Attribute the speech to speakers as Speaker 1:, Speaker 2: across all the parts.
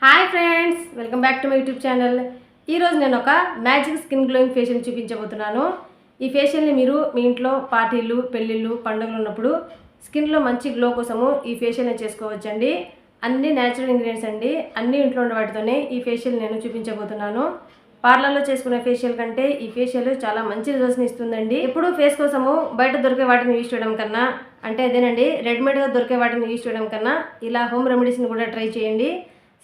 Speaker 1: Hi friends, welcome back to my YouTube channel. ఈరోజు నేను ఒక మ్యాజిక్ స్కిన్ గ్లోయింగ్ ఫేషియల్ చూపించబోతున్నాను. ఈ ఫేషియల్ని మీరు మీ ఇంట్లో పార్టీలు, పెళ్ళిళ్ళు, పండుగలు ఉన్నప్పుడు స్కిన్లో మంచి గ్లో కోసము ఈ ఫేషియల్ని చేసుకోవచ్చండి. అన్ని న్యాచురల్ ఇంగ్రీడియంట్స్ అండి. అన్ని ఇంట్లో ఉన్న వాటితోనే ఈ ఫేషియల్ నేను చూపించబోతున్నాను. పార్లర్లో చేసుకునే ఫేషియల్ కంటే ఈ ఫేషియల్ చాలా మంచి రిజల్ట్స్ని ఇస్తుందండి. ఇప్పుడు ఫేస్ కోసము బయట దొరికే వాటిని యూజ్ చేయడం కన్నా, అంటే అదేనండి రెడీమేడ్గా దొరికే వాటిని యూజ్ చేయడం కన్నా ఇలా హోమ్ రెమెడీస్ని కూడా ట్రై చేయండి.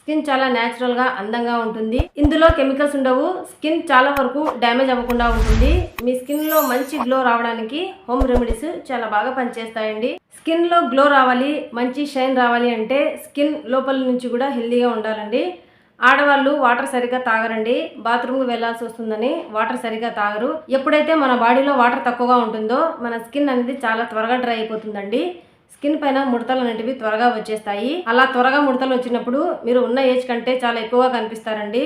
Speaker 1: స్కిన్ చాలా న్యాచురల్గా అందంగా ఉంటుంది. ఇందులో కెమికల్స్ ఉండవు. స్కిన్ చాలా వరకు డ్యామేజ్ అవ్వకుండా ఉంటుంది. మీ స్కిన్లో మంచి గ్లో రావడానికి హోమ్ రెమెడీస్ చాలా బాగా పనిచేస్తాయండి. స్కిన్లో గ్లో రావాలి, మంచి షైన్ రావాలి అంటే స్కిన్ లోపల నుంచి కూడా హెల్దీగా ఉండాలండి. ఆడవాళ్ళు వాటర్ సరిగ్గా తాగరండి. బాత్రూమ్కి వెళ్ళాల్సి వస్తుందని వాటర్ సరిగ్గా తాగరు. ఎప్పుడైతే మన బాడీలో వాటర్ తక్కువగా ఉంటుందో మన స్కిన్ అనేది చాలా త్వరగా డ్రై అయిపోతుందండి. స్కిన్ పైన ముడతలు అనేటివి త్వరగా వచ్చేస్తాయి. అలా త్వరగా ముడతలు వచ్చినప్పుడు మీరు ఉన్న ఏజ్ కంటే చాలా ఎక్కువగా కనిపిస్తారండి.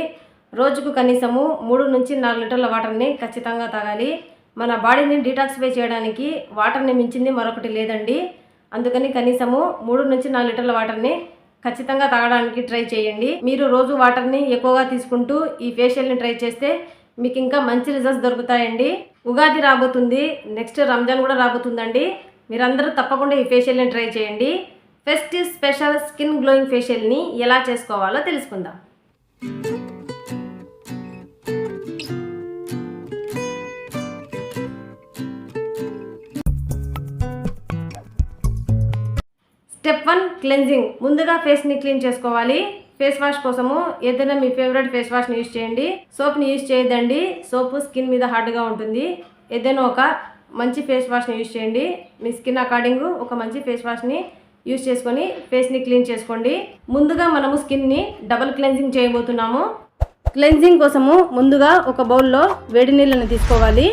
Speaker 1: రోజుకు కనీసము 3 నుంచి 4 లీటర్ల వాటర్ని ఖచ్చితంగా తాగాలి. మన బాడీని డీటాక్సిఫై చేయడానికి వాటర్ని మించింది మరొకటి లేదండి. అందుకని కనీసము 3 నుంచి 4 లీటర్ల వాటర్ని ఖచ్చితంగా తాగడానికి ట్రై చేయండి. మీరు రోజు వాటర్ని ఎక్కువగా తీసుకుంటూ ఈ ఫేషియల్ని ట్రై చేస్తే మీకు ఇంకా మంచి రిజల్ట్స్ దొరుకుతాయండి. ఉగాది రాబోతుంది, నెక్స్ట్ రంజాన్ కూడా రాబోతుందండి. మీరందరూ తప్పకుండా ఈ ఫేషియల్ని ట్రై చేయండి. ఫెస్టివ్ స్పెషల్ స్కిన్ గ్లోయింగ్ ఫేషియల్ని ఎలా చేసుకోవాలో తెలుసుకుందాం. Step 1 cleansing. ముందుగా ఫేస్ని క్లీన్ చేసుకోవాలి. ఫేస్ వాష్ కోసము ఏదైనా మీ ఫేవరెట్ ఫేస్ వాష్ని యూజ్ చేయండి. సోప్ని యూజ్ చేయొద్దండి. సోపు స్కిన్ మీద హార్డ్గా ఉంటుంది. ఏదైనా ఒక మంచి ఫేస్ వాష్ని యూజ్ చేయండి. మీ స్కిన్ అకార్డింగ్ ఒక మంచి ఫేస్ వాష్ని యూజ్ చేసుకొని ఫేస్ని క్లీన్ చేసుకోండి. ముందుగా మనము స్కిన్ని డబుల్ క్లెన్జింగ్ చేయబోతున్నాము. క్లెన్జింగ్ కోసము ముందుగా ఒక బౌల్లో వేడి నీళ్ళని తీసుకోవాలి.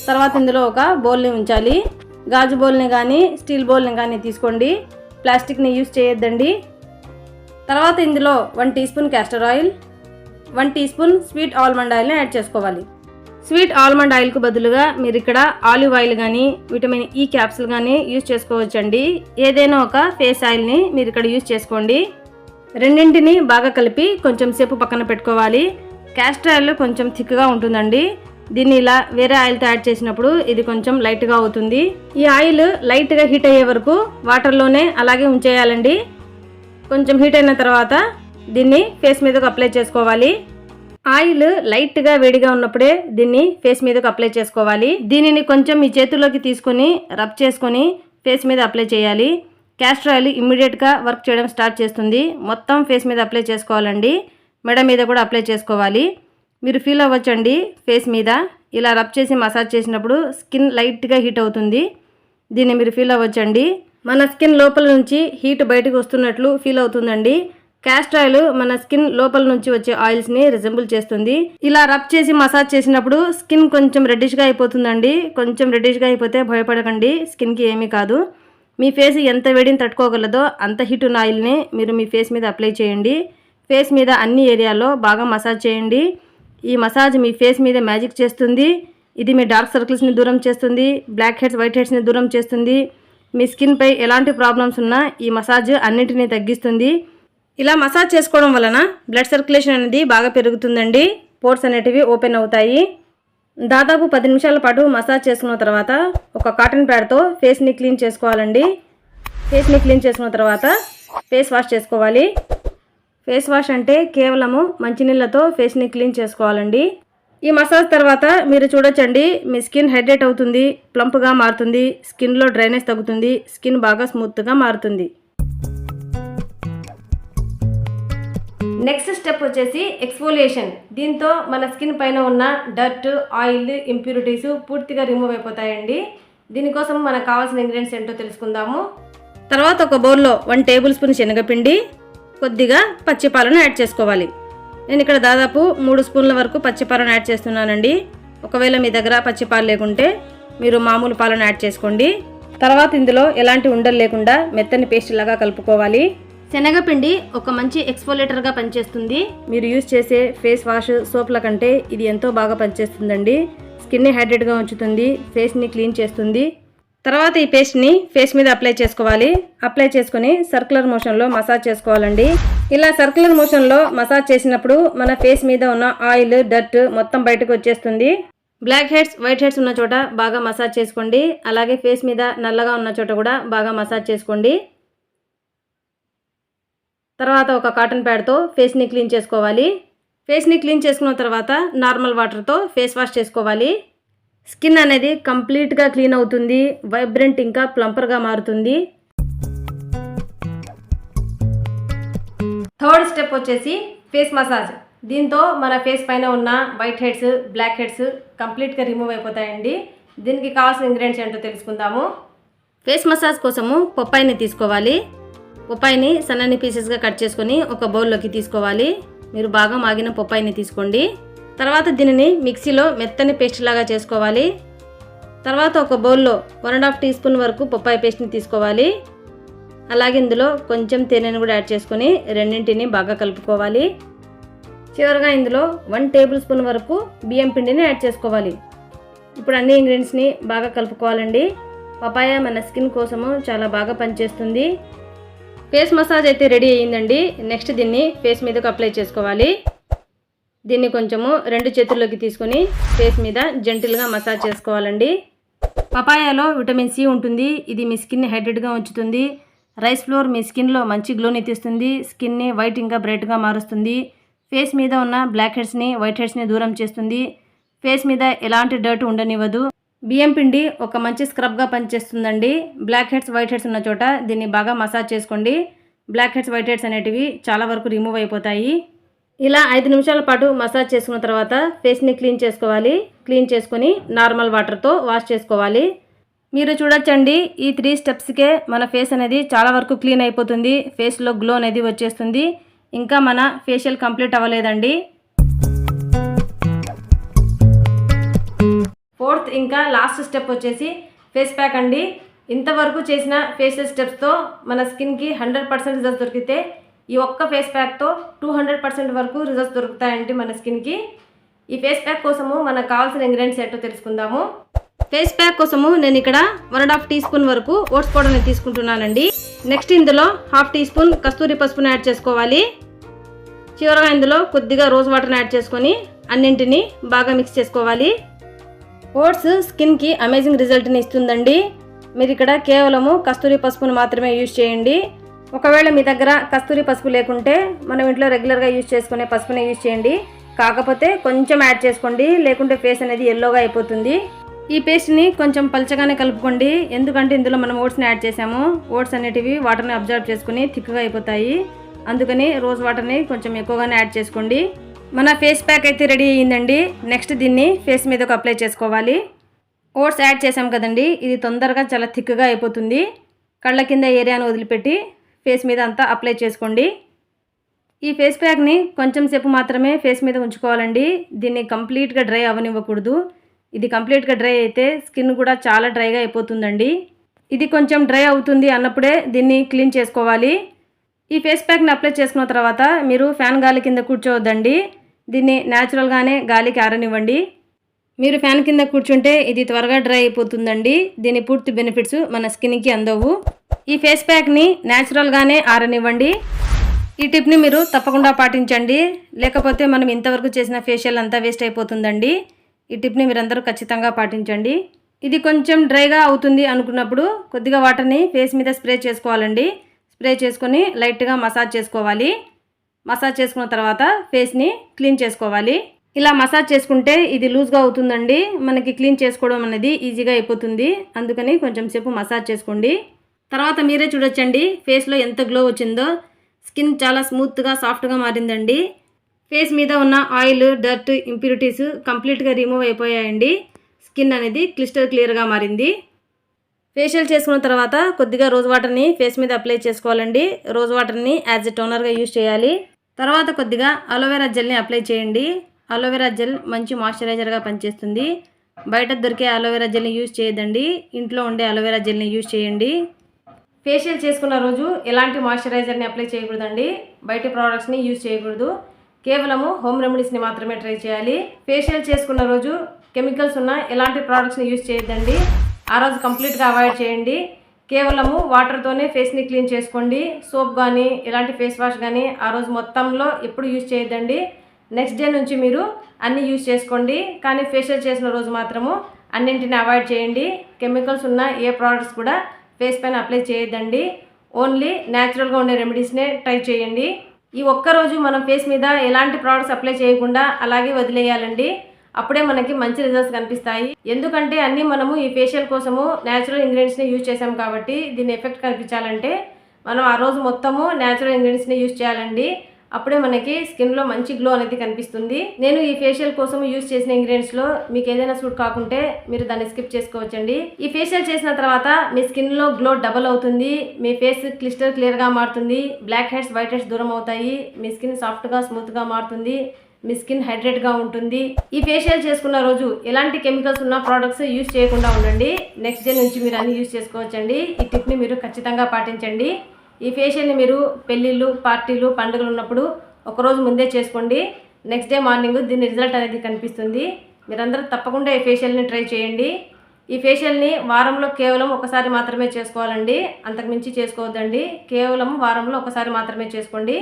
Speaker 1: తర్వాత ఇందులో ఒక బౌల్ని ఉంచాలి. గాజు బౌల్ని కానీ స్టీల్ బౌల్ని కానీ తీసుకోండి. ప్లాస్టిక్ని యూజ్ చేయొద్దండి. తర్వాత ఇందులో 1 teaspoon castor oil, 1 teaspoon sweet almond ఆయిల్ని యాడ్ చేసుకోవాలి. స్వీట్ ఆల్మండ్ ఆయిల్కు బదులుగా మీరు ఇక్కడ ఆలివ్ ఆయిల్ కానీ విటమిన్ ఈ క్యాప్సూల్ కానీ యూజ్ చేసుకోవచ్చండి. ఏదైనా ఒక ఫేస్ ఆయిల్ని మీరు ఇక్కడ యూజ్ చేసుకోండి. రెండింటిని బాగా కలిపి కొంచెం సేపు పక్కన పెట్టుకోవాలి. క్యాస్టర్ ఆయిల్ కొంచెం థిక్గా ఉంటుందండి. దీన్ని ఇలా వేరే ఆయిల్తో యాడ్ చేసినప్పుడు ఇది కొంచెం లైట్గా అవుతుంది. ఈ ఆయిల్ లైట్గా హీట్ అయ్యే వరకు వాటర్లోనే అలాగే ఉంచేయాలండి. కొంచెం హీట్ అయిన తర్వాత దీన్ని ఫేస్ మీదకు అప్లై చేసుకోవాలి. ఆయిల్ లైట్గా వేడిగా ఉన్నప్పుడే దీన్ని ఫేస్ మీదకు అప్లై చేసుకోవాలి. దీనిని కొంచెం మీ చేతుల్లోకి తీసుకొని రబ్ చేసుకొని ఫేస్ మీద అప్లై చేయాలి. క్యాస్టర్ ఆయిల్ ఇమ్మీడియట్గా వర్క్ చేయడం స్టార్ట్ చేస్తుంది. మొత్తం ఫేస్ మీద అప్లై చేసుకోవాలండి. మెడ మీద కూడా అప్లై చేసుకోవాలి. మీరు ఫీల్ అవ్వచ్చండి, ఫేస్ మీద ఇలా రబ్ చేసి మసాజ్ చేసినప్పుడు స్కిన్ లైట్గా హీట్ అవుతుంది. దీన్ని మీరు ఫీల్ అవ్వచ్చండి. మన స్కిన్ లోపల నుంచి హీట్ బయటకు వస్తున్నట్లు ఫీల్ అవుతుందండి. క్యాస్టర్ ఆయిల్ మన స్కిన్ లోపల నుంచి వచ్చే ఆయిల్స్ని రిజెంబుల్ చేస్తుంది. ఇలా రబ్ చేసి మసాజ్ చేసినప్పుడు స్కిన్ కొంచెం రెడ్డిష్గా అయిపోతుందండి. కొంచెం రెడ్డిష్గా అయిపోతే భయపడకండి, స్కిన్కి ఏమీ కాదు. మీ ఫేస్ ఎంత వేడిని తట్టుకోగలదో అంత హీట్ ఉన్న ఆయిల్ని మీరు మీ ఫేస్ మీద అప్లై చేయండి. ఫేస్ మీద అన్ని ఏరియాలో బాగా మసాజ్ చేయండి. ఈ మసాజ్ మీ ఫేస్ మీద మ్యాజిక్ చేస్తుంది. ఇది మీ డార్క్ సర్కిల్స్ని దూరం చేస్తుంది. బ్లాక్ హెడ్స్, వైట్ హెడ్స్ని దూరం చేస్తుంది. మీ స్కిన్పై ఎలాంటి ప్రాబ్లమ్స్ ఉన్నా ఈ మసాజ్ అన్నింటినీ తగ్గిస్తుంది. ఇలా మసాజ్ చేసుకోవడం వలన బ్లడ్ సర్క్యులేషన్ అనేది బాగా పెరుగుతుందండి. పోర్స్ అనేటివి ఓపెన్ అవుతాయి. దాదాపు 10 నిమిషాల పాటు మసాజ్ చేసుకున్న తర్వాత ఒక కాటన్ ప్యాడ్తో ఫేస్ని క్లీన్ చేసుకోవాలండి. ఫేస్ని క్లీన్ చేసుకున్న తర్వాత ఫేస్ వాష్ చేసుకోవాలి. ఫేస్ వాష్ అంటే కేవలము మంచినీళ్ళతో ఫేస్ని క్లీన్ చేసుకోవాలండి. ఈ మసాజ్ తర్వాత మీరు చూడొచ్చండి, మీ స్కిన్ హైడ్రేట్ అవుతుంది, ప్లంప్గా మారుతుంది, స్కిన్లో డ్రైనెస్ తగ్గుతుంది, స్కిన్ బాగా స్మూత్గా మారుతుంది. నెక్స్ట్ స్టెప్ వచ్చేసి ఎక్స్ఫోలియేషన్. దీంతో మన స్కిన్ పైన ఉన్న డర్ట్, ఆయిల్, ఇంప్యూరిటీస్ పూర్తిగా రిమూవ్ అయిపోతాయండి. దీనికోసం మనకు కావాల్సిన ఇంగ్రీడియంట్స్ ఏంటో తెలుసుకుందాము. తర్వాత ఒక బౌల్లో 1 టేబుల్ స్పూన్ శనగపిండి, కొద్దిగా పచ్చిపాలను యాడ్ చేసుకోవాలి. నేను ఇక్కడ దాదాపు 3 స్పూన్ల వరకు పచ్చిపాలను యాడ్ చేస్తున్నానండి. ఒకవేళ మీ దగ్గర పచ్చిపాలు లేకుంటే మీరు మామూలు పాలను యాడ్ చేసుకోండి. తర్వాత ఇందులో ఎలాంటి ఉండలు లేకుండా మెత్తని పేస్ట్ లాగా కలుపుకోవాలి. శనగపిండి ఒక మంచి ఎక్స్ఫోలేటర్గా పనిచేస్తుంది. మీరు యూజ్ చేసే ఫేస్ వాష్, సోప్ల కంటే ఇది ఎంతో బాగా పనిచేస్తుందండి. స్కిన్ని హైడ్రేట్గా ఉంచుతుంది, ఫేస్ని క్లీన్ చేస్తుంది. తర్వాత ఈ పేస్ట్ని ఫేస్ మీద అప్లై చేసుకోవాలి. అప్లై చేసుకొని సర్క్యులర్ మోషన్లో మసాజ్ చేసుకోవాలండి. ఇలా సర్క్యులర్ మోషన్లో మసాజ్ చేసినప్పుడు మన ఫేస్ మీద ఉన్న ఆయిల్, డర్ట్ మొత్తం బయటకు వచ్చేస్తుంది. బ్లాక్ హెడ్స్, వైట్ హెడ్స్ ఉన్న చోట బాగా మసాజ్ చేసుకోండి. అలాగే ఫేస్ మీద నల్లగా ఉన్న చోట కూడా బాగా మసాజ్ చేసుకోండి. తర్వాత ఒక కాటన్ ప్యాడ్తో ఫేస్ని క్లీన్ చేసుకోవాలి. ఫేస్ని క్లీన్ చేసుకున్న తర్వాత నార్మల్ వాటర్తో ఫేస్ వాష్ చేసుకోవాలి. స్కిన్ అనేది కంప్లీట్గా క్లీన్ అవుతుంది. వైబ్రెంట్ ఇంకా ప్లంపర్గా మారుతుంది. థర్డ్ స్టెప్ వచ్చేసి ఫేస్ మసాజ్. దీంతో మన ఫేస్ పైన ఉన్న వైట్ హెడ్స్, బ్లాక్ హెడ్స్ కంప్లీట్గా రిమూవ్ అయిపోతాయండి. దీనికి కావాల్సిన ఇంగ్రీడియంట్స్ ఏంటో తెలుసుకుందాము. ఫేస్ మసాజ్ కోసము పప్పాయిని తీసుకోవాలి. పప్పాయిని సన్నని పీసెస్గా కట్ చేసుకొని ఒక బౌల్లోకి తీసుకోవాలి. మీరు బాగా మాగిన పప్పాయిని తీసుకోండి. తర్వాత దీనిని మిక్సీలో మెత్తని పేస్ట్ లాగా చేసుకోవాలి. తర్వాత ఒక బౌల్లో 1.5 టీ స్పూన్ వరకు పప్పాయి పేస్ట్ని తీసుకోవాలి. అలాగే ఇందులో కొంచెం తేనెను కూడా యాడ్ చేసుకొని రెండింటిని బాగా కలుపుకోవాలి. చివరిగా ఇందులో 1 టేబుల్ స్పూన్ వరకు బియ్యం పిండిని యాడ్ చేసుకోవాలి. ఇప్పుడు అన్ని ఇంగ్రీడియంట్స్ని బాగా కలుపుకోవాలండి. పపాయ మన స్కిన్ కోసము చాలా బాగా పనిచేస్తుంది. ఫేస్ మసాజ్ అయితే రెడీ అయ్యిందండి. నెక్స్ట్ దీన్ని ఫేస్ మీదకు అప్లై చేసుకోవాలి. దీన్ని కొంచెము 2 చేతుల్లోకి తీసుకొని ఫేస్ మీద జెంటిల్గా మసాజ్ చేసుకోవాలండి. పపాయాలో విటమిన్ సి ఉంటుంది. ఇది మీ స్కిన్ని హైడ్రేట్గా ఉంచుతుంది. రైస్ ఫ్లోర్ మీ స్కిన్లో మంచి గ్లోని తీస్తుంది. స్కిన్ని వైట్ ఇంకా బ్రైట్గా మారుస్తుంది. ఫేస్ మీద ఉన్న బ్లాక్ హెడ్స్ని, వైట్ హెడ్స్ని దూరం చేస్తుంది. ఫేస్ మీద ఎలాంటి డర్ట్ ఉండనివ్వదు. బియ్యం పిండి ఒక మంచి స్క్రబ్గా పనిచేస్తుందండి. బ్లాక్ హెడ్స్, వైట్ హెడ్స్ ఉన్న చోట దీన్ని బాగా మసాజ్ చేసుకోండి. బ్లాక్ హెడ్స్, వైట్ హెడ్స్ అనేటివి చాలా వరకు రిమూవ్ అయిపోతాయి. ఇలా 5 నిమిషాల పాటు మసాజ్ చేసుకున్న తర్వాత ఫేస్ని క్లీన్ చేసుకోవాలి. క్లీన్ చేసుకొని నార్మల్ వాటర్తో వాష్ చేసుకోవాలి. మీరు చూడొచ్చండి, ఈ 3 స్టెప్స్కే మన ఫేస్ అనేది చాలా వరకు క్లీన్ అయిపోతుంది. ఫేస్లో గ్లో అనేది వచ్చేస్తుంది. ఇంకా మన ఫేషియల్ కంప్లీట్ అవ్వలేదండి. ఫోర్త్ ఇంకా లాస్ట్ స్టెప్ వచ్చేసి ఫేస్ ప్యాక్ అండి. ఇంతవరకు చేసిన ఫేషియల్ స్టెప్స్తో మన స్కిన్కి 100% రిజల్ట్స్ దొరికితే ఈ ఒక్క ఫేస్ ప్యాక్తో 200% వరకు రిజల్ట్స్ దొరుకుతాయండి మన స్కిన్కి. ఈ ఫేస్ ప్యాక్ కోసము మనకు కావాల్సిన ఇంగ్రీడియంట్స్ ఏంటో తెలుసుకుందాము. ఫేస్ ప్యాక్ కోసము నేను ఇక్కడ 1.5 టీ స్పూన్ వరకు ఓట్స్ పౌడర్ని తీసుకుంటున్నానండి. నెక్స్ట్ ఇందులో 1/2 టీ స్పూన్ కస్తూరి పసుపుని యాడ్ చేసుకోవాలి. చివరగా ఇందులో కొద్దిగా రోజ్ వాటర్ని యాడ్ చేసుకొని అన్నింటినీ బాగా మిక్స్ చేసుకోవాలి. ఓట్స్ స్కిన్కి అమేజింగ్ రిజల్ట్ని ఇస్తుందండి. మీరు ఇక్కడ కేవలము కస్తూరి పసుపును మాత్రమే యూజ్ చేయండి. ఒకవేళ మీ దగ్గర కస్తూరి పసుపు లేకుంటే మనం ఇంట్లో రెగ్యులర్గా యూజ్ చేసుకునే పసుపునే యూజ్ చేయండి. కాకపోతే కొంచెం యాడ్ చేసుకోండి, లేకుంటే ఫేస్ అనేది ఎల్లోగా అయిపోతుంది. ఈ పేస్ట్ని కొంచెం పలచగానే కలుపుకోండి. ఎందుకంటే ఇందులో మనం ఓట్స్ని యాడ్ చేసాము. ఓట్స్ అనేటివి వాటర్ని అబ్జర్వ్ చేసుకుని థిక్గా అయిపోతాయి. అందుకని రోజ్ వాటర్ని కొంచెం ఎక్కువగానే యాడ్ చేసుకోండి. మన ఫేస్ ప్యాక్ అయితే రెడీ అయ్యిందండి. నెక్స్ట్ దీన్ని ఫేస్ మీదకు అప్లై చేసుకోవాలి. ఓట్స్ యాడ్ చేసాం కదండి, ఇది తొందరగా చాలా థిక్గా అయిపోతుంది. కళ్ళ కింద ఏరియాను వదిలిపెట్టి ఫేస్ మీద అంతా అప్లై చేసుకోండి. ఈ ఫేస్ ప్యాక్ని కొంచెం సేపు మాత్రమే ఫేస్ మీద ఉంచుకోవాలండి. దీన్ని కంప్లీట్గా డ్రై అవ్వనివ్వకూడదు. ఇది కంప్లీట్గా డ్రై అయితే స్కిన్ కూడా చాలా డ్రైగా అయిపోతుందండి. ఇది కొంచెం డ్రై అవుతుంది అన్నప్పుడే దీన్ని క్లీన్ చేసుకోవాలి. ఈ ఫేస్ ప్యాక్ని అప్లై చేసుకున్న తర్వాత మీరు ఫ్యాన్ గాలి కింద కూర్చోవద్దండి. దీన్ని న్యాచురల్గానే గాలికి ఆరనివ్వండి. మీరు ఫ్యాన్ కింద కూర్చుంటే ఇది త్వరగా డ్రై అయిపోతుందండి. దీని పూర్తి బెనిఫిట్స్ మన స్కిన్కి అందవు. ఈ ఫేస్ ప్యాక్ని న్యాచురల్గానే ఆరనివ్వండి. ఈ టిప్ని మీరు తప్పకుండా పాటించండి. లేకపోతే మనం ఇంతవరకు చేసిన ఫేషియల్ అంతా వేస్ట్ అయిపోతుందండి. ఈ టిప్ని మీరందరూ ఖచ్చితంగా పాటించండి. ఇది కొంచెం డ్రైగా అవుతుంది అనుకున్నప్పుడు కొద్దిగా వాటర్ని ఫేస్ మీద స్ప్రే చేసుకోవాలండి. స్ప్రే చేసుకొని లైట్గా మసాజ్ చేసుకోవాలి. మసాజ్ చేసుకున్న తర్వాత ఫేస్ని క్లీన్ చేసుకోవాలి. ఇలా మసాజ్ చేసుకుంటే ఇది లూజ్గా అవుతుందండి. మనకి క్లీన్ చేసుకోవడం అనేది ఈజీగా అయిపోతుంది. అందుకని కొంచెం సేపు మసాజ్ చేసుకోండి. తర్వాత మీరే చూడొచ్చండి ఫేస్లో ఎంత గ్లో వచ్చిందో. స్కిన్ చాలా స్మూత్గా, సాఫ్ట్గా మారిందండి. ఫేస్ మీద ఉన్న ఆయిల్, డర్ట్, ఇంప్యూరిటీస్ కంప్లీట్గా రిమూవ్ అయిపోయాయండి. స్కిన్ అనేది క్లిస్టర్ క్లియర్గా మారింది. ఫేషియల్ చేసుకున్న తర్వాత కొద్దిగా రోజ్ వాటర్ని ఫేస్ మీద అప్లై చేసుకోవాలండి. రోజ్ వాటర్ని యాజ్ ఎ టోనర్గా యూజ్ చేయాలి. తర్వాత కొద్దిగా అలోవెరా జెల్ని అప్లై చేయండి. అలోవెరా జెల్ మంచి మాయిశ్చరైజర్గా పనిచేస్తుంది. బయట దొరికే అలోవెరా జెల్ని యూజ్ చేయొద్దండి. ఇంట్లో ఉండే అలోవెరా జెల్ని యూజ్ చేయండి. ఫేషియల్ చేసుకున్న రోజు ఎలాంటి మాయిశ్చరైజర్ని అప్లై చేయకూడదండి. బయట ప్రోడక్ట్స్ని యూజ్ చేయకూడదు. కేవలము హోమ్ రెమెడీస్ని మాత్రమే ట్రై చేయాలి. ఫేషియల్ చేసుకున్న రోజు కెమికల్స్ ఉన్న ఎలాంటి ప్రోడక్ట్స్ని యూజ్ చేయొద్దండి. ఆ రోజు కంప్లీట్గా అవాయిడ్ చేయండి. కేవలము వాటర్తోనే ఫేస్ని క్లీన్ చేసుకోండి. సోప్ కానీ ఎలాంటి ఫేస్ వాష్ కానీ ఆ రోజు మొత్తంలో ఎప్పుడు యూజ్ చేయొద్దండి. నెక్స్ట్ డే నుంచి మీరు అన్నీ యూజ్ చేసుకోండి. కానీ ఫేషియల్ చేసిన రోజు మాత్రము అన్నింటిని అవాయిడ్ చేయండి. కెమికల్స్ ఉన్న ఏ ప్రోడక్ట్స్ కూడా ఫేస్ పైన అప్లై చేయొద్దండి. ఓన్లీ న్యాచురల్గా ఉండే రెమెడీస్నే ట్రై చేయండి. ఈ ఒక్కరోజు మనం ఫేస్ మీద ఎలాంటి ప్రోడక్ట్స్ అప్లై చేయకుండా అలాగే వదిలేయాలండి. అప్పుడే మనకి మంచి రిజల్ట్స్ కనిపిస్తాయి. ఎందుకంటే అన్నీ మనము ఈ ఫేషియల్ కోసము న్యాచురల్ ఇంగ్రీడియంట్స్ని యూజ్ చేసాం కాబట్టి దీని ఎఫెక్ట్ కనిపించాలంటే మనం ఆ రోజు మొత్తము న్యాచురల్ ఇంగ్రీడియంట్స్ని యూజ్ చేయాలండి. అప్పుడే మనకి స్కిన్లో మంచి గ్లో అనేది కనిపిస్తుంది. నేను ఈ ఫేషియల్ కోసం యూజ్ చేసిన ఇంగ్రీడియంట్స్లో మీకు ఏదైనా సూట్ కాకుంటే మీరు దాన్ని స్కిప్ చేసుకోవచ్చండి. ఈ ఫేషియల్ చేసిన తర్వాత మీ స్కిన్లో గ్లో డబల్ అవుతుంది. మీ ఫేస్ క్లియర్గా మారుతుంది. బ్లాక్ హెడ్స్ వైట్ హెడ్స్ దూరం అవుతాయి. మీ స్కిన్ సాఫ్ట్గా స్మూత్గా మారుతుంది. మీ స్కిన్ హైడ్రేట్గా ఉంటుంది. ఈ ఫేషియల్ చేసుకున్న రోజు ఎలాంటి కెమికల్స్ ఉన్న ప్రోడక్ట్స్ యూజ్ చేయకుండా ఉండండి. నెక్స్ట్ డే నుంచి మీరు అన్ని యూజ్ చేసుకోవచ్చండి. ఈ టిప్ని మీరు ఖచ్చితంగా పాటించండి. ఈ ఫేషియల్ని మీరు పెళ్ళిళ్ళు, పార్టీలు, పండుగలు ఉన్నప్పుడు ఒకరోజు ముందే చేసుకోండి. నెక్స్ట్ డే మార్నింగ్ దీని రిజల్ట్ అనేది కనిపిస్తుంది. మీరందరూ తప్పకుండా ఈ ఫేషియల్ని ట్రై చేయండి. ఈ ఫేషియల్ని వారంలో కేవలం ఒకసారి మాత్రమే చేసుకోవాలండి. అంతకుమించి చేసుకోవద్దండి. కేవలం వారంలో ఒకసారి మాత్రమే చేసుకోండి.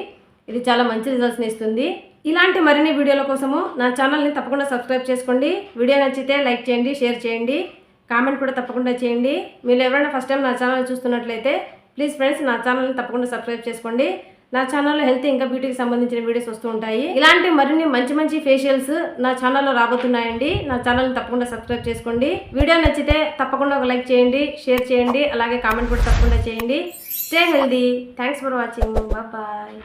Speaker 1: ఇది చాలా మంచి రిజల్ట్స్ని ఇస్తుంది. ఇలాంటి మరిన్ని వీడియోల కోసము నా ఛానల్ని తప్పకుండా సబ్స్క్రైబ్ చేసుకోండి. వీడియో నచ్చితే లైక్ చేయండి, షేర్ చేయండి, కామెంట్ కూడా తప్పకుండా చేయండి. మీరు ఎవరైనా ఫస్ట్ టైం నా ఛానల్ చూస్తున్నట్లయితే ప్లీజ్ ఫ్రెండ్స్ నా ఛానల్ని తప్పకుండా సబ్స్క్రైబ్ చేసుకోండి. నా ఛానల్లో హెల్త్ ఇంకా బ్యూటీకి సంబంధించిన వీడియోస్ వస్తూ ఉంటాయి. ఇలాంటి మరిన్ని మంచి ఫేషియల్స్ నా ఛానల్లో రాబోతున్నాయండి. నా ఛానల్ని తప్పకుండా సబ్స్క్రైబ్ చేసుకోండి. వీడియో నచ్చితే తప్పకుండా ఒక లైక్ చేయండి, షేర్ చేయండి, అలాగే కామెంట్ కూడా తప్పకుండా చేయండి. Stay healthy. Thanks for watching. Bye.